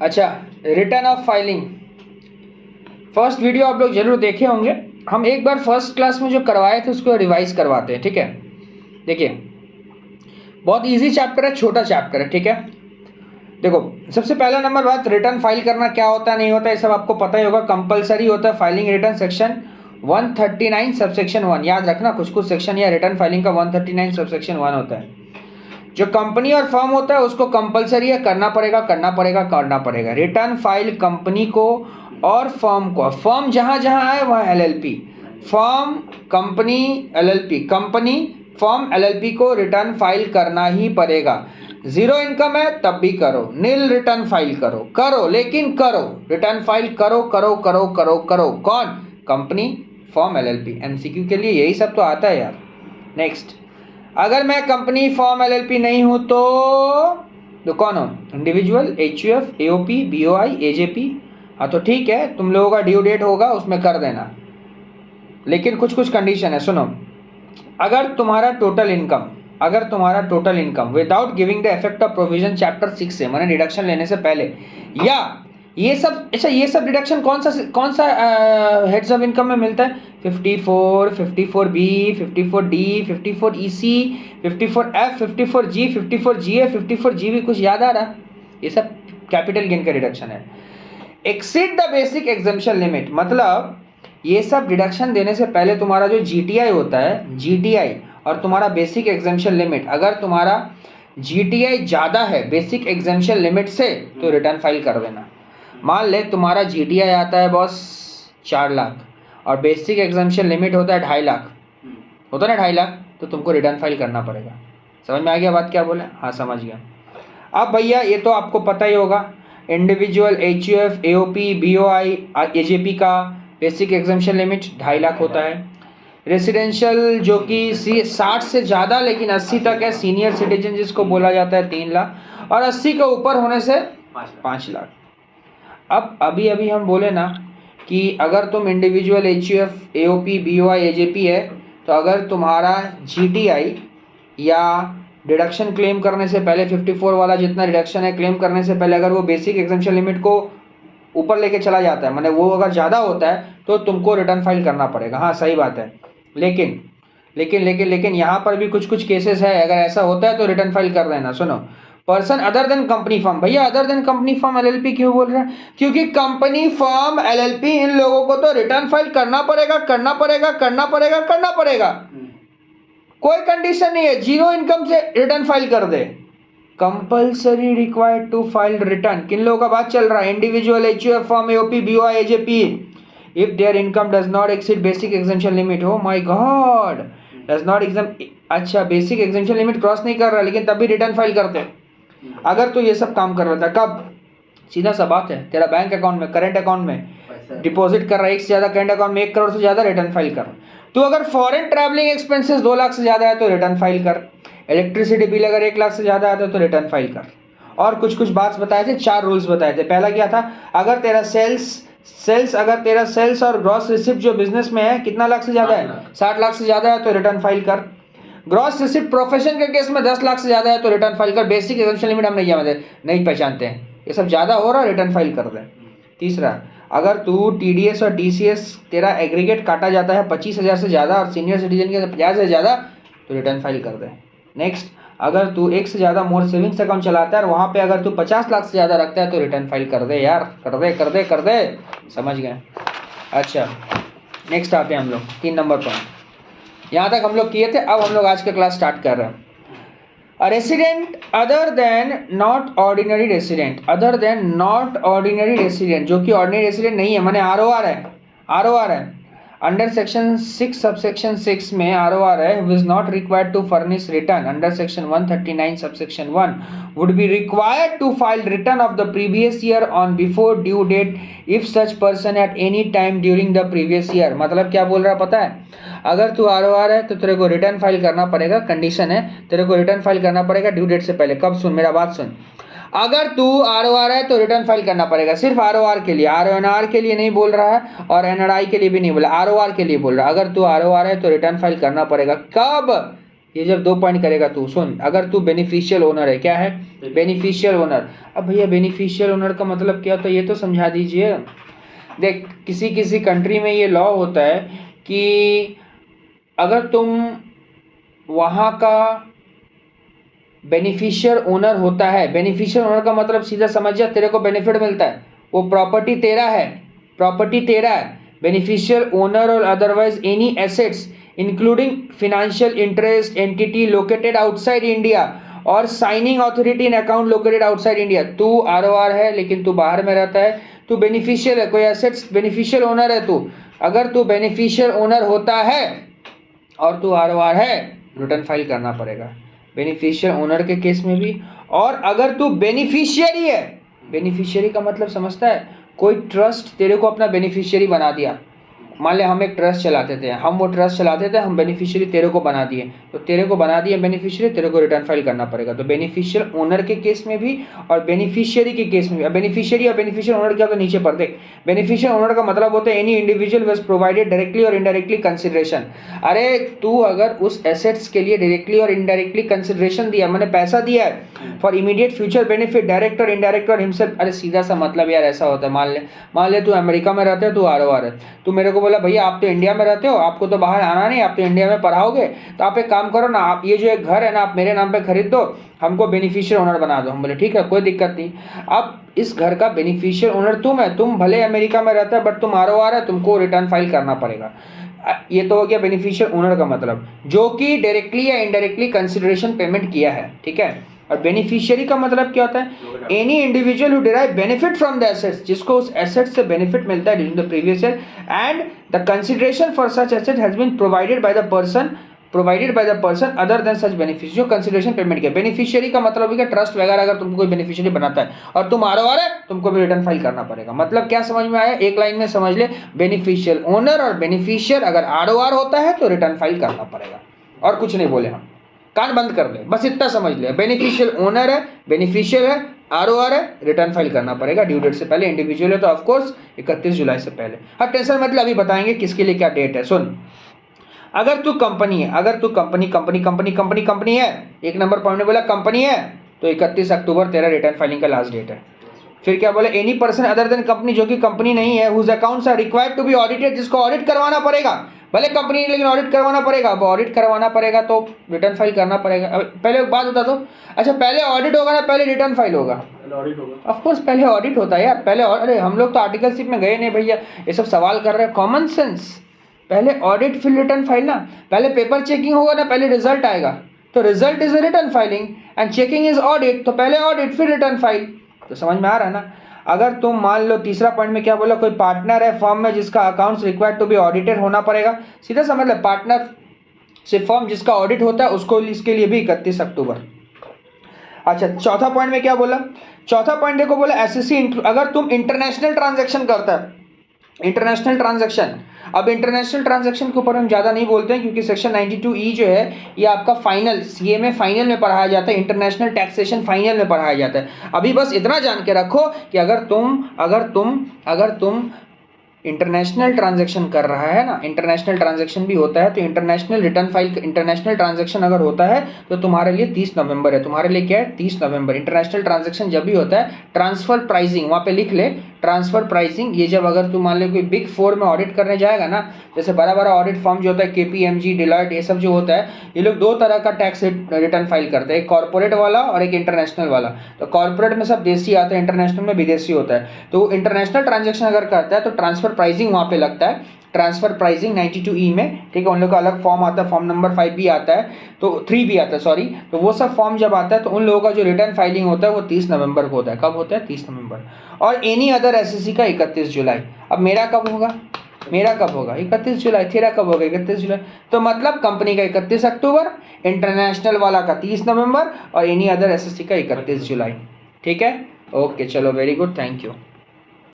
अच्छा, return of filing first video आप लोग जरूर देखे होंगे। हम एक बार फर्स्ट क्लास में जो करवाए थे उसको रिवाइज करवाते हैं, ठीक है। देखिए, बहुत इजी चैप्टर है, छोटा चैप्टर है, ठीक है। देखो, सबसे पहला नंबर बात, रिटर्न फाइल करना क्या होता है नहीं होता है, ये सब आपको पता ही होगा। कंपलसरी होता है फाइलिंग रिटर्न सेक्शन 139 सबसेक्शन 1। याद रखना, कुछ कुछ सेक्शन या रिटर्न फाइलिंग का 139 सबसेक्शन 1 होता है। जो कंपनी और फर्म होता है उसको कंपलसरी है, करना पड़ेगा करना पड़ेगा करना पड़ेगा। रिटर्न फाइल कंपनी को और फर्म को, फर्म जहां जहां है वहां LLP, firm company LLP, company firm LLP को रिटर्न फाइल करना ही पड़ेगा। जीरो इनकम है तब भी करो, नील रिटर्न फाइल करो, करो लेकिन करो, रिटर्न फाइल करो करो करो करो करो। कौन? Company, firm, LLP. एमसीक्यू के लिए यही सब तो आता है यार। नेक्स्ट, अगर मैं कंपनी, फर्म, एलएलपी नहीं हूं तो कौन हो? Individual, HUF, AOP, BOI, AJP. हाँ तो ठीक है, तुम लोगों का ड्यू डेट होगा उसमें कर देना, लेकिन कुछ कुछ कंडीशन है, सुनो। अगर तुम्हारा total income without giving the effect of provision chapter 6 से, मैंने डिडक्शन लेने से पहले, या ये सब, अच्छा ये सब डिडक्शन कौन सा हेड्स ऑफ इनकम में मिलता है? 54, 54B, 54D, 54EC, 54F, 54G, 54GA, 54GB। कुछ याद आ रहा? ये सब कैपिटल गेन का डिडक्शन है। Exceed the basic exemption limit, मतलब ये सब डिडक्शन देने से पहले तुम्हारा जो जीटीआई होता है, जीटीआई और तुम्हारा बेसिक एग्जम्पशन लिमिट, अगर तुम्हारा जीटीआई ज़्यादा है बेसिक एग्जम्पशन लिमिट से तो रिटर्न फाइल कर देना। मान ले तुम्हारा जीटीआई आता है बॉस 4 लाख और बेसिक एग्जम्पशन लिमिट होता है 2.5 लाख, होता है ना 2.5 लाख, तो तुमको रिटर्न फाइल करना पड़ेगा। समझ में आ गया बात क्या बोले? हाँ समझ गया। अब भैया ये तो आपको पता ही होगा, individual, HUF, AOP, BOI, AJP का बेसिक एग्जम्पशन लिमिट 2.5 लाख होता है। रेसिडेंशियल जो कि 60 से ज़्यादा लेकिन 80 तक है, सीनियर सिटीजन जिसको बोला जाता है 3 लाख, और 80 के ऊपर होने से 5 लाख। अब अभी हम बोले ना कि अगर तुम individual, HUF, AOP, BOI, AJP है, तो अगर तुम्हारा जीटीआई या डिडक्शन क्लेम करने से पहले 54 वाला जितना डिडक्शन है क्लेम करने से पहले अगर वो बेसिक एग्जम्पशन लिमिट को ऊपर लेके चला जाता है, माने वो अगर ज़्यादा होता है तो तुमको रिटर्न फाइल करना पड़ेगा। हाँ सही बात है, लेकिन लेकिन लेकिन लेकिन यहाँ पर भी कुछ कुछ केसेस है, अगर ऐसा होता है तो रिटर्न फाइल कर देना। सुनो, person other than company firm, भैया other than company firm LLP क्यों बोल रहा है? क्योंकि कंपनी, फर्म, एलएलपी इन लोगों को तो रिटर्न फाइल करना पड़ेगा करना पड़ेगा करना पड़ेगा करना पड़ेगा। कोई कंडीशन नहीं है, जीरो इनकम से रिटर्न फाइल कर दे। Compulsory required to file return, किन लोगों का बात चल रहा है? Individual, HUF, firm, AOP, BOI, AJP, if their income does not exceed basic exemption limit. Oh my God, does not exam, अच्छा बेसिक एग्जम्पशन लिमिट क्रॉस नहीं कर रहा लेकिन तब भी रिटर्न फाइल करते हैं। अगर तो ये सब काम कर रहा था, कब? सीधा सा बात है, तेरा बैंक अकाउंट में, करंट अकाउंट में डिपॉजिट कर रहा है 1 से ज़्यादा, करंट अकाउंट में 1 करोड़ से ज़्यादा, रिटर्न फाइल कर। तो अगर फॉरेन ट्रैवलिंग एक्सपेंसेस 2 लाख से ज़्यादा है तो रिटर्न फाइल कर। इलेक्ट्रिसिटी बिल अगर 1 लाख से ज़्यादा आता है तो रिटर्न फाइल कर। और कुछ कुछ बात बताए थे, 4 रूल्स बताए थे। पहला क्या था? अगर तेरा सेल्स और ग्रॉस रिसिप्ट जो बिजनेस में है कितना लाख से ज़्यादा है? 60 लाख से ज़्यादा है तो रिटर्न फाइल कर। ग्रॉस रिसिप्ट प्रोफेशन के केस में 10 लाख से ज़्यादा है तो रिटर्न फाइल कर। बेसिक एग्जम्पशन लिमिट हम नहीं पहचानते हैं, ये सब ज़्यादा हो रहा है, रिटर्न फाइल कर दे। तीसरा, अगर तू टीडीएस और टीसीएस तेरा एग्रीगेट काटा जाता है 25,000 से ज़्यादा और सीनियर सिटीजन के 50 से ज़्यादा तो रिटर्न फाइल कर दे। नेक्स्ट, अगर तू 1 से ज़्यादा मोर सेविंग्स अकाउंट चलाता है और वहाँ पे अगर तू 50 लाख से ज़्यादा रखता है तो रिटर्न फाइल कर दे यार, कर दे। समझ गए? अच्छा नेक्स्ट आते हैं हम लोग 3 नंबर पॉइंट। यहाँ तक हम लोग किए थे, अब हम लोग आज का क्लास स्टार्ट कर रहे हैं। A resident other than not ordinary resident, जो कि ordinary resident नहीं है, माने ROR है, अंडर सेक्शन 6 सबसेक्शन 6 में ROR है, who is not required to furnish return under section 139 subsection 1 would be required to file return of the previous year on before due date if such person at any time during the previous year। मतलब क्या बोल रहा है पता है? अगर तू ROR है तो तेरे को रिटर्न फाइल करना पड़ेगा, कंडीशन है तेरे को रिटर्न फाइल करना पड़ेगा ड्यू डेट से पहले। कब? सुन मेरा बात सुन, अगर तू ROR है तो रिटर्न फाइल करना पड़ेगा, सिर्फ ROR के लिए, RONR के लिए नहीं बोल रहा है और NRI के लिए भी नहीं बोला, ROR के लिए बोल रहा है। अगर तू ROR है तो रिटर्न फाइल करना पड़ेगा। कब? ये जब 2 पॉइंट करेगा तू, सुन, अगर तू बेनिफिशियल ओनर है, क्या है बेनिफिशियल ओनर। अब भैया बेनिफिशियल ओनर का मतलब क्या होता है ये तो समझा दीजिए। देख किसी किसी कंट्री में ये लॉ होता है कि अगर तुम वहाँ का बेनिफिशियल ओनर होता है, बेनिफिशियल ओनर का मतलब सीधा समझ जा, तेरे को बेनिफिट मिलता है, वो प्रॉपर्टी तेरा है, प्रॉपर्टी तेरा है। बेनिफिशियल ओनर और otherwise any assets including financial interest entity located outside India और signing authority in account located outside India. तू आरओआर है लेकिन तू बाहर में रहता है, तू बेनिफिशियल है, कोई एसेट्स बेनिफिशियल ओनर है तू। अगर तू बेनिफिशियल ओनर होता है और तू आरओआर है, रिटर्न फाइल करना पड़ेगा बेनिफिशियल ओनर के केस में भी। और अगर तू बेनिफिशियरी है, बेनिफिशियरी का मतलब समझता है, कोई ट्रस्ट तेरे को अपना बेनिफिशियरी बना दिया। मान ले हम एक ट्रस्ट चलाते थे, हम वो ट्रस्ट चलाते थे, हम बेनिफिशियरी तेरे को बना दिए, तो तेरे को बना दिए बेनिफिशियरी, तेरे को रिटर्न फाइल करना पड़ेगा। तो बेनिफिशियल ओनर के केस में भी और बेनिफिशियरी के केस में भी। बेनिफिशियरी और बेनिफिशियल ओनर क्या होता है नीचे पर देख। बेनिफिशियल ओनर का मतलब होता है any individual was provided directly और इनडायरेक्टली कंसिडरेशन। अरे तू अगर उस एसेट्स के लिए डायरेक्टली और इनडायरेक्टली कंसिडरेशन दिया, मैंने पैसा दिया है for immediate future benefit direct और इनडायरेक्ट और हिमसेल्फ। अरे सीधा सा मतलब यार ऐसा होता है, मान ले तू अमेरिका में रहते हो, तू आरओआर है, तू मेरे को बोला भैया आप तो इंडिया में रहते हो, आपको तो बाहर आना नहीं, आप तो इंडिया में पढ़ाओगे, तो आप एक काम करो ना, आप ये जो एक घर है ना आप मेरे नाम पे खरीद दो, हमको बेनिफिशियल ओनर बना दो। हम बोले ठीक है कोई दिक्कत नहीं। अब इस घर का बेनिफिशियल ओनर तुम है, तुम भले अमेरिका में रहता है बट तुम आरओआर है, तुमको रिटर्न फाइल करना पड़ेगा। ये तो हो गया बेनिफिशियल ओनर का मतलब, जो कि डायरेक्टली या इनडायरेक्टली कंसिडरेशन पेमेंट किया है, ठीक है। और बेनिफिशियरी का मतलब क्या होता है, any individual who derive benefit from the assets, जिसको उस एसेट से बेनिफिट मिलता है during the previous year and the consideration for such asset has been provided by the person other than such beneficiary, जो कंसिडरेशन पेमेंट किया। Beneficiary का मतलब है ट्रस्ट वगैरह अगर तुमको कोई बेनिफिशियरी बनाता है और तुम आरओआर है, तुमको भी रिटर्न फाइल करना पड़ेगा। मतलब क्या समझ में आया, एक लाइन में समझ ले, बेनिफिशियल ओनर और बेनिफिशियर अगर आरओआर होता है तो रिटर्न फाइल करना पड़ेगा। और कुछ नहीं बोले हम, कान बंद कर ले, बस इतना समझ ले। बेनिफिशियल ओनर है, बेनिफिशियल है, आरओआर है, रिटर्न फाइल करना पड़ेगा ड्यू डेट से पहले। इंडिविजुअल है तो ऑफ कोर्स 31 जुलाई से पहले। हाँ टेंशन मतलब अभी बताएंगे किसके लिए क्या डेट है। सुन, अगर तू कंपनी है, अगर तू कंपनी है, एक नंबर पॉइंट में बोला कंपनी है, तो 31 अक्टूबर तेरा रिटर्न फाइलिंग का लास्ट डेट है। फिर क्या बोले, any person other than company, जो कि कंपनी नहीं है, whose accounts are required to be audited, जिसको ऑडिट करवाना पड़ेगा, भले कंपनी नहीं लेकिन ऑडिट करवाना पड़ेगा। अब ऑडिट करवाना पड़ेगा तो रिटर्न फाइल करना पड़ेगा। अब पहले एक बात बता दो, अच्छा पहले ऑडिट होगा ना पहले रिटर्न फाइल होगा? ऑडिट होगा ऑफ कोर्स, पहले ऑडिट होता है यार, पहले। अरे हम लोग तो आर्टिकलशिप में गए नहीं भैया, ये सब सवाल कर रहे हैं, कॉमन सेंस। पहले ऑडिट फिर रिटर्न फाइल ना, पहले पेपर चेकिंग होगा ना, पहले रिजल्ट आएगा, तो result is return filing and checking is audit, तो पहले ऑडिट फिर रिटर्न फाइल। तो समझ में आ रहा है ना। अगर तुम मान लो तीसरा पॉइंट में क्या बोला, कोई पार्टनर है फर्म में जिसका accounts required to be audited होना पड़ेगा, सीधा समझ लो पार्टनर से फर्म जिसका ऑडिट होता है उसको, इसके लिए भी 31 अक्टूबर। अच्छा चौथा पॉइंट में क्या बोला, चौथा पॉइंट देखो बोला एसएससी, अगर तुम इंटरनेशनल ट्रांजैक्शन करता है, इंटरनेशनल ट्रांजैक्शन। अब इंटरनेशनल ट्रांजैक्शन के ऊपर हम ज़्यादा नहीं बोलते हैं क्योंकि सेक्शन 92E जो है ये आपका फाइनल सीए में फाइनल में पढ़ाया जाता है, इंटरनेशनल टैक्सेशन फाइनल में पढ़ाया जाता है। अभी बस इतना जान के रखो कि अगर तुम इंटरनेशनल ट्रांजैक्शन कर रहा है ना, इंटरनेशनल ट्रांजैक्शन भी होता है, तो international return file, international transaction अगर होता है तो तुम्हारे लिए 30 नवंबर है, तुम्हारे लिए क्या है 30 नवंबर। इंटरनेशनल ट्रांजैक्शन जब भी होता है, ट्रांसफर प्राइसिंग वहाँ पे लिख ले, ट्रांसफर प्राइसिंग, ये जब अगर तुम मान लो कोई बिग 4 में ऑडिट करने जाएगा ना, जैसे बड़ा बड़ा ऑडिट फर्म जो होता है KPMG, डिलॉयट, ये सब जो होता है, ये लोग दो तरह का टैक्स रिटर्न फाइल करते हैं, एक कॉर्पोरेट वाला और एक इंटरनेशनल वाला। तो कॉर्पोरेट में सब देसी आता है, इंटरनेशनल में विदेशी होता है। तो इंटरनेशनल ट्रांजैक्शन अगर करता है तो ट्रांसफर प्राइसिंग वहाँ पे लगता है, ट्रांसफर प्राइसिंग 92E में, ठीक है। उन लोग का अलग फॉर्म आता है, फॉर्म नंबर 5 भी आता है, तो 3 भी आता है सॉरी। तो वो सब फॉर्म जब आता है तो उन लोगों का जो रिटर्न फाइलिंग होता है वो 30 नवंबर को होता है। कब होता है? 30 नवंबर। और एनी अदर एसएससी का 31 जुलाई। अब मेरा कब होगा? मेरा कब होगा? 31 जुलाई। तेरा कब होगा? 31 जुलाई। तो मतलब कंपनी का 31 अक्टूबर, इंटरनेशनल वाला का 30 नवंबर और एनी अदर एसएससी का 31 जुलाई। ठीक है, ओके चलो, वेरी गुड, थैंक यू।